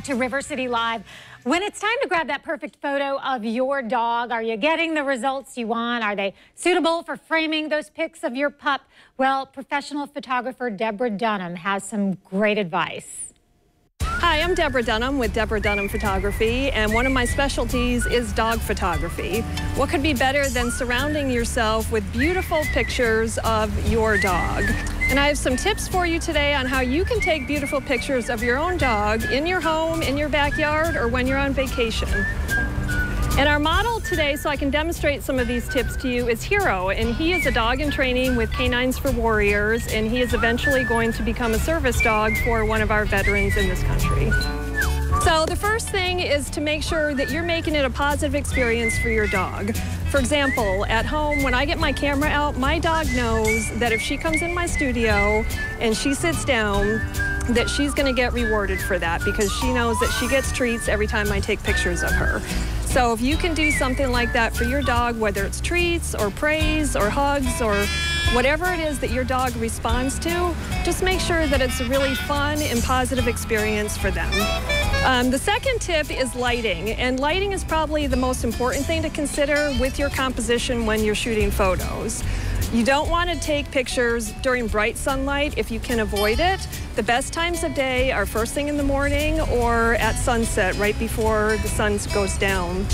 To River City Live. When it's time to grab that perfect photo of your dog, are you getting the results you want? Are they suitable for framing those pics of your pup? Well, professional photographer Deborah Dunham has some great advice. Hi, I'm Deborah Dunham with Deborah Dunham Photography, and one of my specialties is dog photography. What could be better than surrounding yourself with beautiful pictures of your dog? And I have some tips for you today on how you can take beautiful pictures of your own dog in your home, in your backyard, or when you're on vacation. And our model today, so I can demonstrate some of these tips to you, is Hero, and he is a dog in training with Canines for Warriors, and he is eventually going to become a service dog for one of our veterans in this country. So the first thing is to make sure that you're making it a positive experience for your dog. For example, at home, when I get my camera out, my dog knows that if she comes in my studio and she sits down, that she's going to get rewarded for that because she knows that she gets treats every time I take pictures of her. So if you can do something like that for your dog, whether it's treats or praise or hugs or whatever it is that your dog responds to, just make sure that it's a really fun and positive experience for them. The second tip is lighting, and lighting is probably the most important thing to consider with your composition when you're shooting photos. You don't want to take pictures during bright sunlight if you can avoid it. The best times of day are first thing in the morning or at sunset, right before the sun goes down.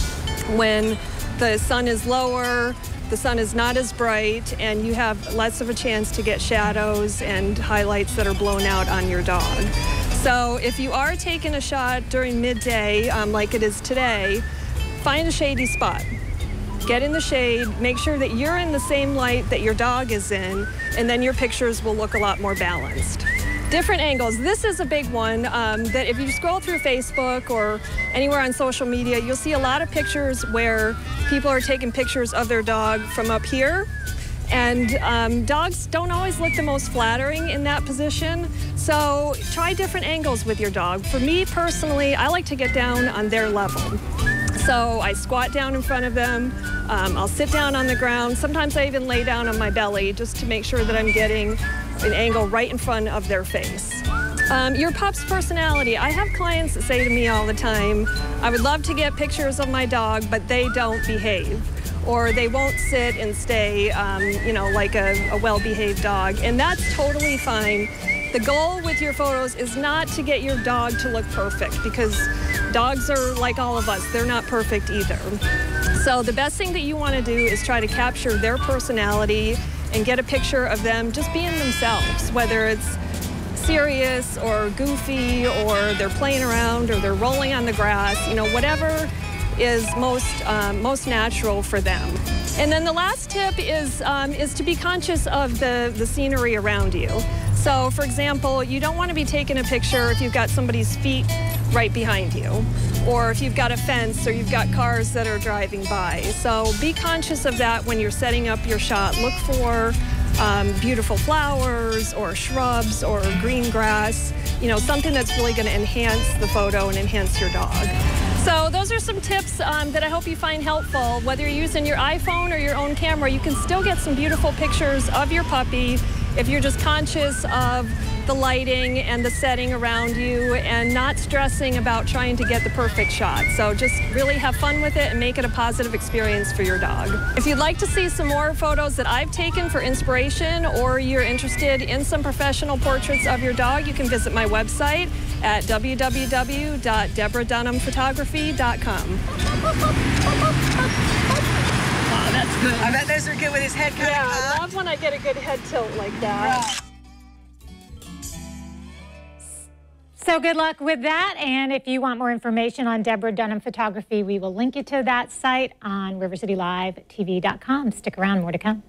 When the sun is lower, the sun is not as bright, and you have less of a chance to get shadows and highlights that are blown out on your dog. So if you are taking a shot during midday, like it is today, find a shady spot. Get in the shade, make sure that you're in the same light that your dog is in, and then your pictures will look a lot more balanced. Different angles. This is a big one that if you scroll through Facebook or anywhere on social media, you'll see a lot of pictures where people are taking pictures of their dog from up here. And dogs don't always look the most flattering in that position, so try different angles with your dog. For me personally, I like to get down on their level. So I squat down in front of them, I'll sit down on the ground, sometimes I even lay down on my belly just to make sure that I'm getting an angle right in front of their face. Your pup's personality. I have clients that say to me all the time, I would love to get pictures of my dog, but they don't behave. Or they won't sit and stay, you know, like a well-behaved dog, and that's totally fine. The goal with your photos is not to get your dog to look perfect, because dogs are like all of us, they're not perfect either. So the best thing that you want to do is try to capture their personality and get a picture of them just being themselves, whether it's serious or goofy or they're playing around or they're rolling on the grass, you know, whatever is most natural for them. And then the last tip is to be conscious of the scenery around you. So for example, you don't want to be taking a picture if you've got somebody's feet right behind you, or if you've got a fence or you've got cars that are driving by. So be conscious of that when you're setting up your shot. Look for beautiful flowers or shrubs or green grass, you know, something that's really going to enhance the photo and enhance your dog. So those are some tips that I hope you find helpful. Whether you're using your iPhone or your own camera, you can still get some beautiful pictures of your puppy if you're just conscious of the lighting and the setting around you and not stressing about trying to get the perfect shot. So just really have fun with it and make it a positive experience for your dog. If you'd like to see some more photos that I've taken for inspiration, or you're interested in some professional portraits of your dog, you can visit my website at www.deborah.dunhamphotography.com. Oh, that's good. I bet those are good with his head kind of up. Yeah, I love when I get a good head tilt like that. Right. So good luck with that, and if you want more information on Deborah Dunham Photography, we will link you to that site on rivercitylivetv.com. Stick around, more to come.